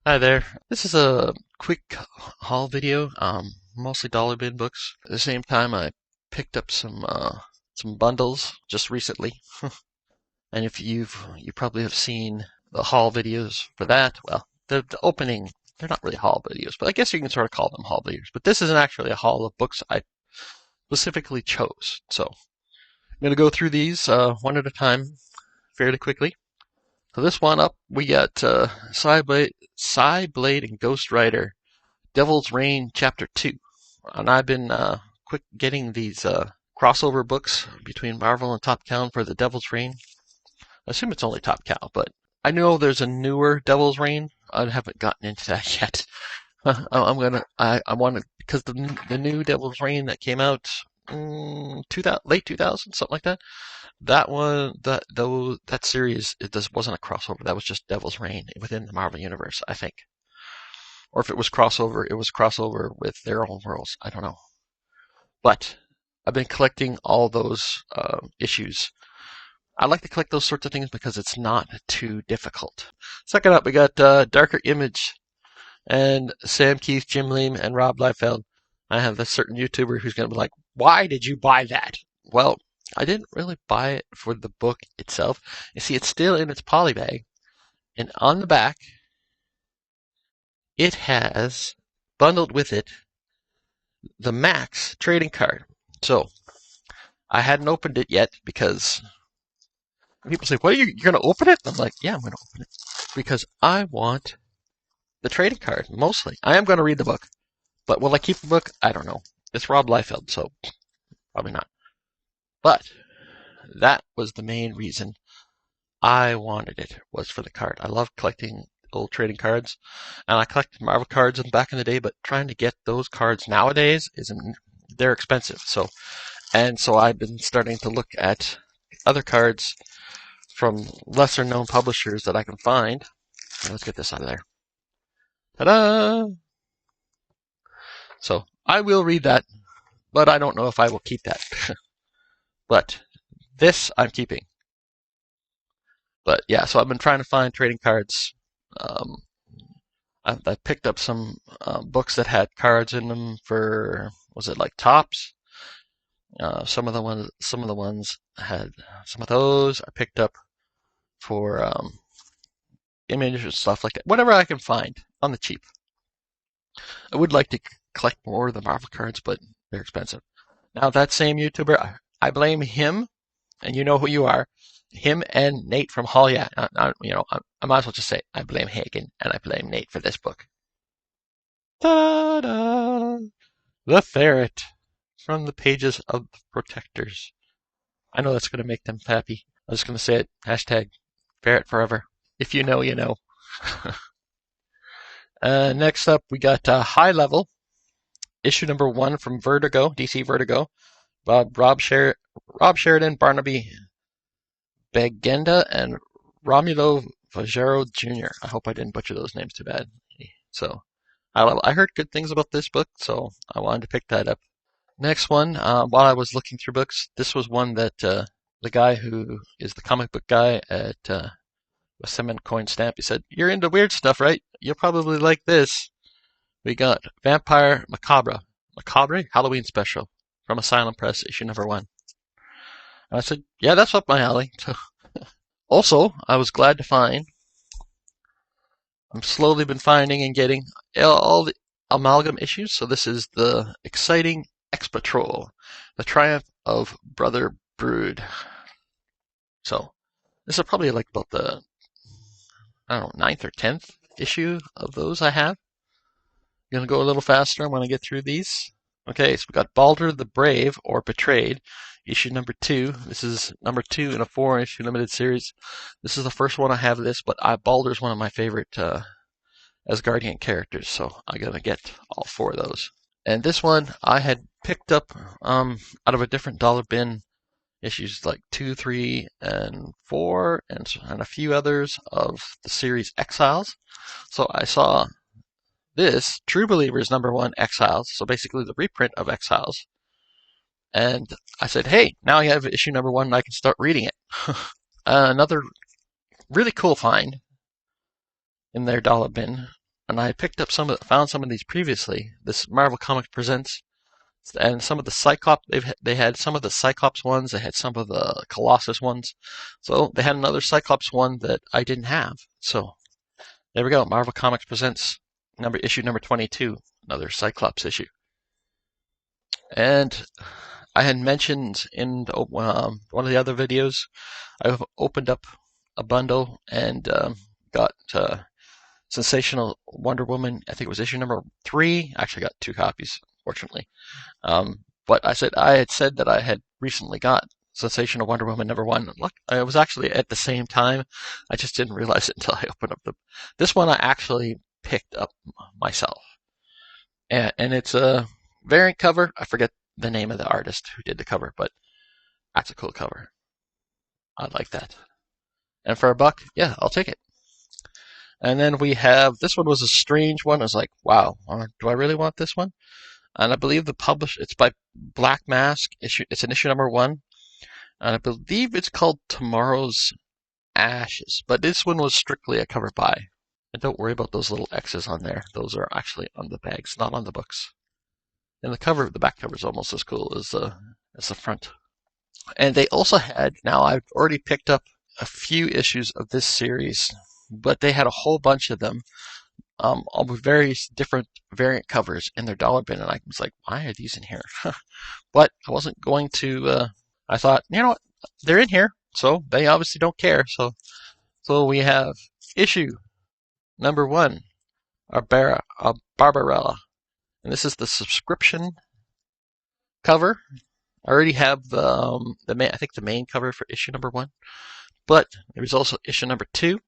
Hi there. This is a quick haul video, mostly dollar bin books. At the same time, I picked up some bundles just recently, and if you probably have seen the haul videos for that. Well, the opening, they're not really haul videos, but I guess you can sort of call them haul videos. But this isn't actually a haul of books I specifically chose. So I'm going to go through these one at a time fairly quickly. So this one up, we got Psyblade and Ghost Rider Devil's Reign Chapter 2. And I've been quick getting these crossover books between Marvel and Top Cow for the Devil's Reign. I assume it's only Top Cow, but I know there's a newer Devil's Reign. I haven't gotten into that yet. I want to, because the new Devil's Reign that came out late 2000, something like that. That series, wasn't a crossover. That was just Devil's Reign within the Marvel Universe, I think. Or if it was crossover, it was crossover with their own worlds. I don't know. But I've been collecting all those issues. I like to collect those sorts of things because it's not too difficult. Second up, we got Darker Image and Sam Keith, Jim Leam, and Rob Liefeld. I have a certain YouTuber who's going to be like, "Why did you buy that?" Well, I didn't really buy it for the book itself. You see, it's still in its poly bag, and on the back, it has bundled with it the Max trading card. So I hadn't opened it yet because people say, "What are you're going to open it?" I'm like, "Yeah, I'm going to open it because I want the trading card mostly. I am going to read the book, but will I keep the book? I don't know. It's Rob Liefeld, so probably not." But that was the main reason I wanted it, was for the card. I love collecting old trading cards, and I collected Marvel cards back in the day, but trying to get those cards nowadays they're expensive. So I've been starting to look at other cards from lesser known publishers that I can find. Let's get this out of there. Ta-da! So I will read that, but I don't know if I will keep that. But this I'm keeping. But yeah, so I've been trying to find trading cards. Um, I picked up some books that had cards in them for, was it like tops? Some of the ones had some of those. I picked up for images and stuff like that. Whatever I can find on the cheap. I would like to collect more of the Marvel cards, but they're expensive. Now that same YouTuber, I blame him, and you know who you are. Him and Nate from Hall. Yeah, I might as well just say I blame Hagen and I blame Nate for this book. Ta-da! The ferret from the pages of the Protectors. I know that's going to make them happy. I'm just going to say it. Hashtag ferret forever. If you know, you know. Next up, we got High Level, issue number 1 from Vertigo, DC Vertigo. Rob Sheridan, Barnaby Bagenda, and Romulo Vajero Jr. I hope I didn't butcher those names too bad. So, I heard good things about this book, so I wanted to pick that up. Next one, while I was looking through books, this was one that the guy who is the comic book guy at Semen Coin Stamp, he said, "You're into weird stuff, right? You'll probably like this." We got Vampire Macabre Halloween Special from Asylum Press, issue number 1. And I said, "Yeah, that's up my alley." So, also, I was glad to find, I've slowly been finding and getting all the amalgam issues. So this is the exciting X-Patrol, the triumph of Brother Brood. So this is probably like about the, I don't know, 9th or 10th issue of those I have. I'm going to go a little faster. I'm going to get through these. Okay, so we got Balder the Brave, or Betrayed, issue number 2. This is number 2 in a 4-issue limited series. This is the first one I have of this, but Balder's one of my favorite Asgardian characters, so I'm going to get all 4 of those. And this one I had picked up out of a different dollar bin, issues like 2, 3, and 4, and a few others of the series Exiles. So I saw this, True Believers number 1, Exiles, so basically the reprint of Exiles. And I said, hey, now I have issue number 1 and I can start reading it. Another really cool find in their dollar bin and I picked up found some of these previously. This Marvel Comics Presents, and some of the Cyclops. They had some of the Cyclops ones. They had some of the Colossus ones. So they had another Cyclops one that I didn't have. So there we go. Marvel Comics Presents issue number 22, another Cyclops issue. And I had mentioned in one of the other videos, I opened up a bundle and got Sensational Wonder Woman. I think it was issue number 3. I actually got 2 copies, fortunately. But I had said that I had recently got Sensational Wonder Woman number 1. Look, it was actually at the same time. I just didn't realize it until I opened up this one. I actually picked up myself, and it's a variant cover. I forget the name of the artist who did the cover, but that's a cool cover. I like that. And for $1, yeah, I'll take it. And then we have, this one was a strange one. I was like, wow, do I really want this one? And I believe it's by Black Mask. It's an issue number 1. And I believe it's called Tomorrow's Ashes. But this one was strictly a cover buy. And don't worry about those little X's on there. Those are actually on the bags, not on the books. And the back cover is almost as cool as the front. And they also had, now I've already picked up a few issues of this series, but they had a whole bunch of them, all with various different variant covers in their dollar bin, and I was like, why are these in here? But I wasn't going to, I thought, you know what, they're in here, so they obviously don't care. So we have issue number 1, Barbarella, and this is the subscription cover. I already have I think the main cover for issue number 1, but there was also issue number 2,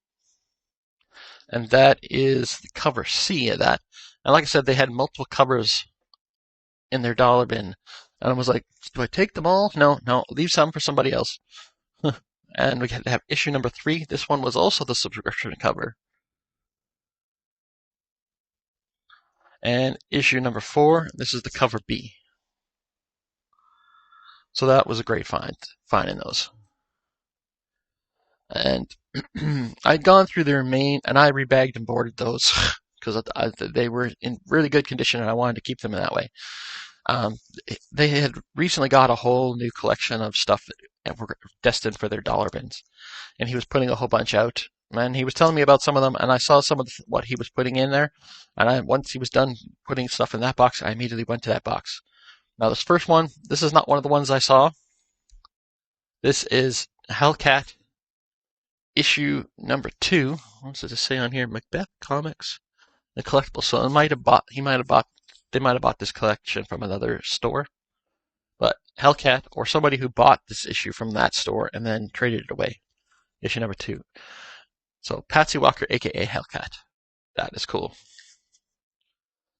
and that is the cover C of that. And like I said, they had multiple covers in their dollar bin, and I was like, do I take them all? No, leave some for somebody else. And we have issue number 3. This one was also the subscription cover. And issue number 4, this is the cover B. So that was a great finding those. And I'd gone through their main, and I rebagged and boarded those because they were in really good condition, and I wanted to keep them in that way. They had recently got a whole new collection of stuff that were destined for their dollar bins, and he was putting a whole bunch out. And he was telling me about some of them, and I saw some of what he was putting in there. And once he was done putting stuff in that box, I immediately went to that box. Now, this first one, this is not one of the ones I saw. This is Hellcat issue number 2. What does it say on here? Macbeth Comics, the collectible. So they might have bought this collection from another store. But Hellcat, or somebody who bought this issue from that store and then traded it away. Issue number 2. So Patsy Walker, aka Hellcat. That is cool.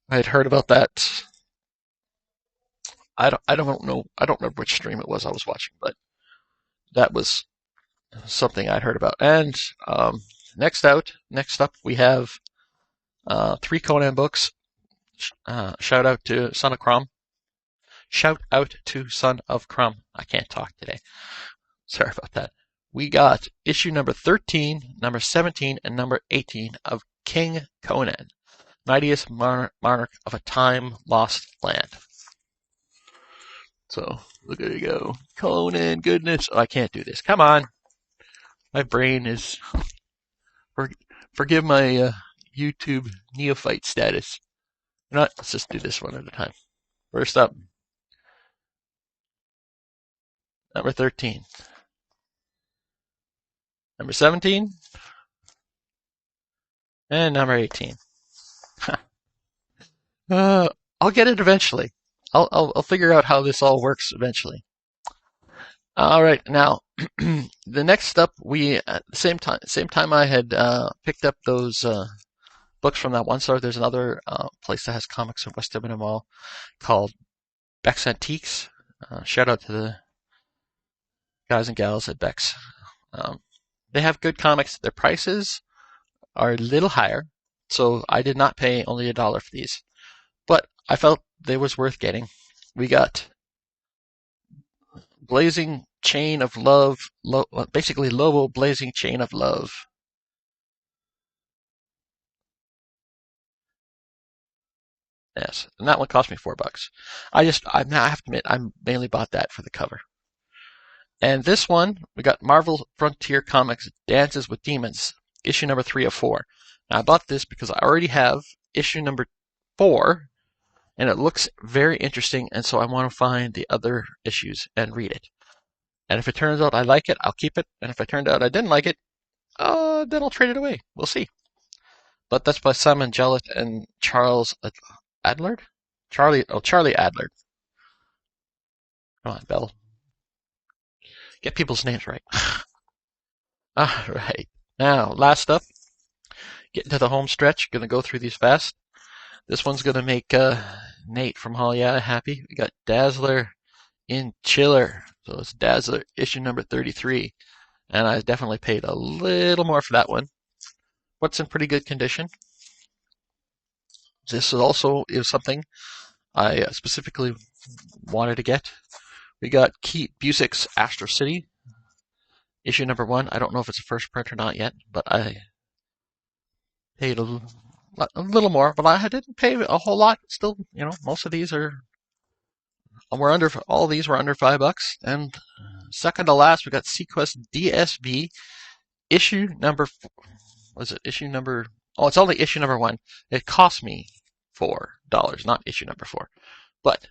I had heard about that. I don't know. I don't remember which stream it was I was watching, but that was something I'd heard about. And next up, we have 3 Conan books. Shout out to Son of Crom. Shout out to Son of Crom. I can't talk today. Sorry about that. We got issue number 13, number 17, and number 18 of King Conan, mightiest monarch of a time-lost land. So, look at it go. Conan, goodness. Oh, I can't do this. Come on. My brain is... Forgive my YouTube neophyte status. Let's just do this one at a time. First up, number 13. Number 17. And number 18. I'll get it eventually. I'll figure out how this all works eventually. All right, now the next up, we at the same time I had picked up those books from that one store. There's another place that has comics in West Edmonton Mall called Beck's Antiques. Shout out to the guys and gals at Beck's. They have good comics. Their prices are a little higher, so I did not pay only $1 for these, but I felt they was worth getting. We got Blazing Chain of Love, basically Lobo Blazing Chain of Love. Yes, and that one cost me $4. I have to admit, I mainly bought that for the cover. And this one, we got Marvel Frontier Comics Dances with Demons, issue number 3 of 4. Now, I bought this because I already have issue number 4, and it looks very interesting, and so I want to find the other issues and read it. And if it turns out I like it, I'll keep it. And if it turned out I didn't like it, then I'll trade it away. We'll see. But that's by Simon Jellett and Charles Adler? Charlie Adler. Come on, Bell. Get people's names right. Alright. Now, last up. Getting to the home stretch. Gonna go through these fast. This one's gonna make Nate from Hollyatta happy. We got Dazzler in Chiller. So it's Dazzler issue number 33. And I definitely paid a little more for that one. But it's in pretty good condition. This is something I specifically wanted to get. We got Keith Busick's Astro City, issue number 1. I don't know if it's a first print or not yet, but I paid a little more. But I didn't pay a whole lot. Still, most of these all these were under $5. And second to last, we got Sequest DSB, issue number. Was it issue number? Oh, it's only issue number 1. It cost me $4, not issue number 4. But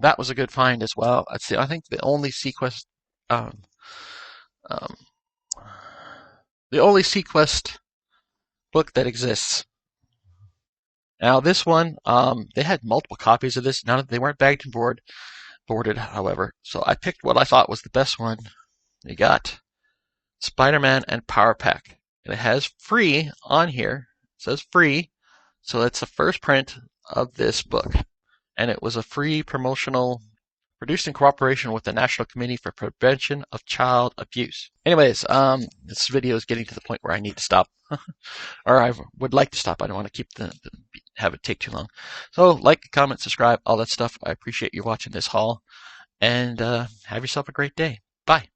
that was a good find as well. I think the only Sequest, the only Sequest book that exists. Now this one, they had multiple copies of this. They weren't bagged and boarded, however. So I picked what I thought was the best one. You got Spider-Man and Power Pack. And it has free on here. It says free. So that's the first print of this book. And it was a free promotional, produced in cooperation with the National Committee for Prevention of Child Abuse. Anyways, this video is getting to the point where I need to stop. Or I would like to stop. I don't want to keep have it take too long. So like, comment, subscribe, all that stuff. I appreciate you watching this haul. And have yourself a great day. Bye.